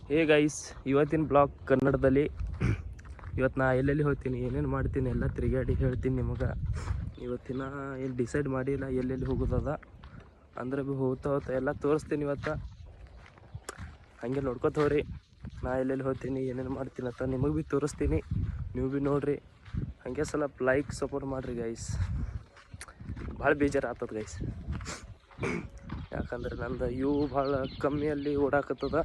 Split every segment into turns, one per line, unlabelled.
Hey guys, ಇವತ್ತಿನ blog ಕನ್ನಡದಲ್ಲಿ. ಇವತ್ತು ನಾ ಎಲ್ಲೆಲ್ಲಿ ಹೋಗ್ತೀನಿ, ಏನೇನು ಮಾಡ್ತೀನಿ ಎಲ್ಲ ತಿರುಗಾಡಿ ಹೇಳ್ತೀನಿ ನಿಮಗೆ. ಇವತ್ತಿನ ಏನು ಡಿಸೈಡ್ ಮಾಡಿಲ್ಲ ಎಲ್ಲೆಲ್ಲಿ ಹೋಗೋದದ, ಅಂದ್ರೆ ಭೀ ಹೋಗ್ತಾ ಎಲ್ಲ ತೋರಿಸ್ತೀನಿ ಇವತ್ತು. ಹಾಗೆ ನೋಡ್ಕೊತ ಹೋಗ್ರಿ, ನಾ ಎಲ್ಲೆಲ್ಲಿ ಹೋಗ್ತೀನಿ ಏನೇನು ಮಾಡ್ತೀನಿ ಅಂತ ನಿಮಗೆ ಭೀ ತೋರಿಸ್ತೀನಿ. ನೀವು ಭೀ ನೋಡಿರಿ, ಹಾಗೆ ಸ್ವಲ್ಪ ಲೈಕ್ ಸಪೋರ್ಟ್ ಮಾಡಿರಿ ಗೈಸ್. ಭಾಳ ಬೇಜಾರು ಆಗ್ತದೆ ಗೈಸ್, ಯಾಕಂದ್ರೆ ನಂದು ಇವು ಭಾಳ ಕಮ್ಮಿಯಲ್ಲಿ ಓಡಾಕತ್ತದ.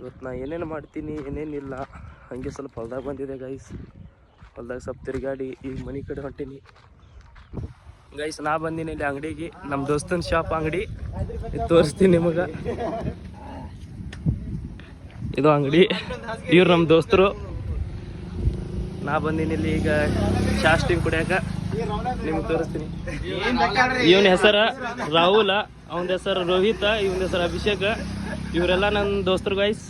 ಇವತ್ತು ನಾ ಏನೇನು ಮಾಡ್ತೀನಿ ಏನೇನಿಲ್ಲ, ಹಾಗೆ ಸ್ವಲ್ಪ ಹೊಲ್ದಾಗ ಬಂದಿದೆ ಗೈಸ್. ಹೊಲ್ದಾಗ ಸ್ವಲ್ಪ ತಿರುಗಾಡಿ ಈಗ ಮನೆ ಕಡೆ ಹೊಂಟೀನಿ ಗೈಸ್. ನಾ ಬಂದೀನಿ ಇಲ್ಲಿ ಅಂಗಡಿಗೆ, ನಮ್ಮ ದೋಸ್ತನ ಶಾಪ್ ಅಂಗಡಿ ತೋರಿಸ್ತೀನಿ ನಿಮಗೆ. ಇದು ಅಂಗಡಿ, ಇವ್ರು ನಮ್ಮ ದೋಸ್ತರು. ನಾ ಬಂದೀನಿ ಇಲ್ಲಿ ಈಗ ಶಾಸ್ಟಿಂಗ್ ಕುಡಿಯಾಕ, ನಿಮ್ಗೆ ತೋರಿಸ್ತೀನಿ. ಇವನ ಹೆಸರು ರಾಹುಲ, ಅವನ ಹೆಸರು ರೋಹಿತ, ಇವನ ಹೆಸರು ಅಭಿಷೇಕ. ಇವರೆಲ್ಲ ನನ್ನ ದೋಸ್ತರು ಗೈಸ್.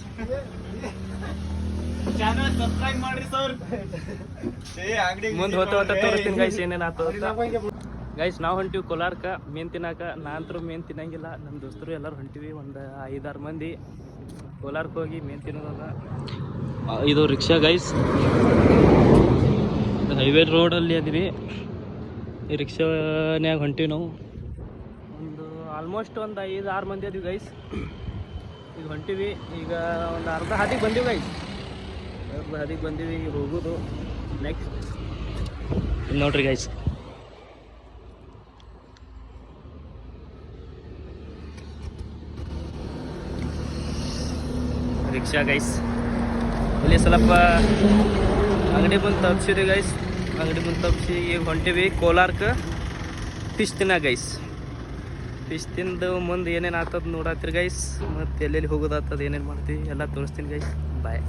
ಮುಂದೆ ಹೋಗ್ತಾ ತೋರಿಸ್ತೀನಿ ಗೈಸ್ ಏನೇನು ಆಗ್ತದ ಗೈಸ್. ನಾವು ಹೊಂಟಿವಿ ಕೋಲಾರಕ್ಕ ಮೀನು ತಿನ್ನಾಕ. ನಾ ಅಂತರೂ ಮೀನು ತಿನ್ನಂಗಿಲ್ಲ, ನಮ್ಮ ದೋಸ್ತರು ಎಲ್ಲರೂ ಹೊಂಟಿವಿ, ಒಂದು 5-6 ಮಂದಿ ಕೋಲಾರಕ್ಕೆ ಹೋಗಿ ಮೀನು ತಿನ್ನೋದದ. ಇದು ರಿಕ್ಷಾ ಗೈಸ್, ಹೈವೇ ರೋಡಲ್ಲಿ ಅದೀವಿ. ಈ ರಿಕ್ಷಾನ್ಯಾಗ ಹೊಂಟಿವಿ ನಾವು. ಆಲ್ಮೋಸ್ಟ್ ಒಂದು 5-6 ಮಂದಿ ಅದೀವಿ ಗೈಸ್. ಈಗ ಹೊಂಟಿವಿ, ಈಗ ಒಂದು ಅರ್ಧ ಹಾದಿಗೆ ಬಂದೀವಿ ಗೈಸ್. ಅರ್ಧ ಹಾದಿಗೆ ಬಂದೀವಿ, ಈಗ ಹೋಗೋದು ನೆಕ್ಸ್ಟ್ ನೋಡ್ರಿ ಗೈಸ್. ರಿಕ್ಷಾ ಗೈಸ್, ಇಲ್ಲಿ ಸ್ವಲ್ಪ ಅಂಗಡಿ ಬಂದು ತಪ್ಸಿರಿ ಗೈಸ್. ಅಂಗಡಿ ಬಂದು ತಪ್ಸಿ ಈಗ ಹೊಂಟಿವಿ ಕೋಲಾರಕ್ಕೆ ಫಿಶ್ ತಿನ್ನ ಗೈಸ್. ಫಿಶ್ ತಿಂದು ಮುಂದೆ ಏನೇನು ಆಗ್ತದೆ ನೋಡತ್ತೀರಿ ಗೈಸ್. ಮತ್ತು ಎಲ್ಲೆಲ್ಲಿ ಹೋಗೋದಾಗ್ತದೆ, ಏನೇನು ಮಾಡ್ತೀವಿ ಎಲ್ಲ ತೋರಿಸ್ತೀನಿ ಗೈಸ್. ಬಾಯ್.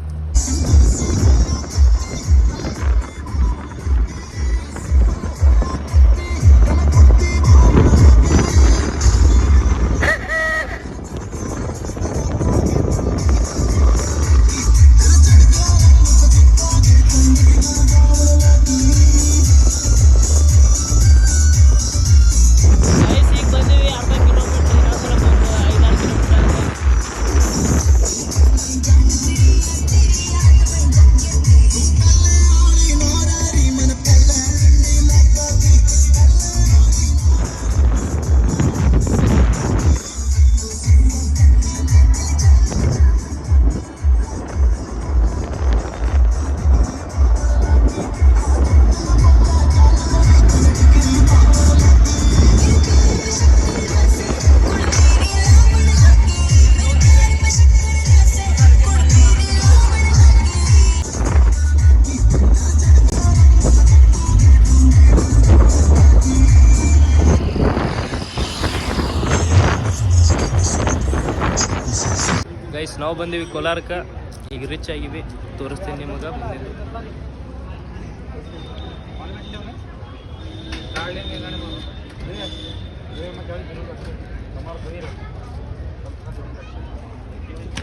ಗೈಸ್ ನಾವು ಬಂದೀವಿ ಕೋಲಾರಕ್ಕೆ, ಈಗ ರಿಚ್ ಆಗಿವಿ, ತೋರಿಸ್ತೀನಿ ನಿಮಗೆ. ಬಂದಿದ್ದು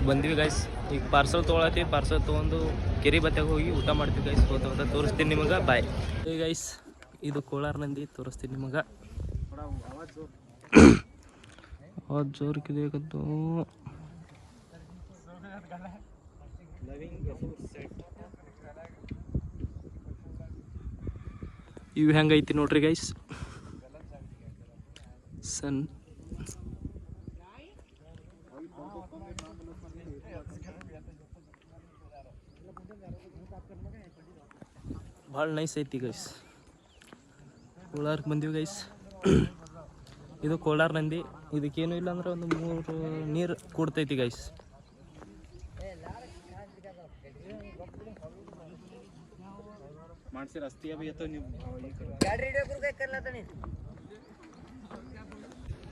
ಬಂದೀವಿ ಗೈಸ್. ಈಗ ಪಾರ್ಸಲ್ ತೊಗೊಳತ್ತೀವಿ, ಪಾರ್ಸಲ್ ತೊಗೊಂಡು ಕೆರೆ ಬತ್ತಾಗ ಹೋಗಿ ಊಟ ಮಾಡ್ತೀವಿ ಗೈಸ್. ಹೋಗ್ತಾ ತೋರಿಸ್ತೀನಿ ನಿಮಗೆ. ಬಾಯ್. ಗೈಸ್ ಇದು ಕೋಲಾರ ನಂದಿ, ತೋರಿಸ್ತೀನಿ ನಿಮಗೆ. ಆವಾಜ್ ಜೋರ್ಕಿದೆ ಕದ್ದು. ಇವು ಹೆಂಗೈತಿ ನೋಡ್ರಿ ಗೈಸ್. ಸನ್ ಭಾಳ ನೈಸ್ ಐತಿ ಗೈಸ್. ಕೋಲಾರಕ್ಕೆ ಬಂದೀವಿ ಗೈಸ್. ಇದು ಕೋಲಾರ ನಂದಿ. ಇದಕ್ಕೇನು ಇಲ್ಲ ಅಂದ್ರೆ ಒಂದು 3 ನೀರು ಕೂಡ್ತೈತಿ ಗೈಸ್.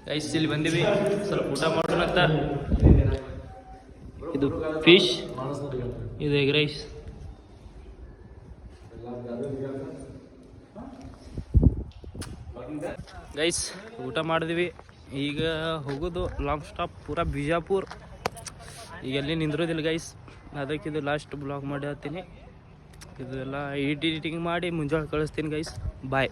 ಗೈಸ್ ಇಲ್ಲಿ ಬಂದೀವಿ, ಸ್ವಲ್ಪ ಊಟ ಮಾಡೋಣ ಅಂತ. ಇದು ಫಿಶ್, ಇದು ಎಗ್ ರೈಸ್. ಗೈಸ್ ಊಟ ಮಾಡಿದ್ವಿ, ಈಗ ಹೋಗೋದು ಲಾಂಗ್ ಸ್ಟಾಪ್ ಪೂರಾ ಬಿಜಾಪುರ್. ಈಗ ಎಲ್ಲಿ ನಿಂದ್ರೋದಿಲ್ಲ ಗೈಸ್, ಅದಕ್ಕೆ ಇದು ಲಾಸ್ಟ್ ಬ್ಲಾಗ್ ಮಾಡಿ ಹತ್ತೀನಿ. ಇದೆಲ್ಲ ಎಡಿಟಿಂಗ್ ಮಾಡಿ ಮುಂಜಾನೆ ಕಳಿಸ್ತೀನಿ ಗೈಸ್. ಬಾಯ್.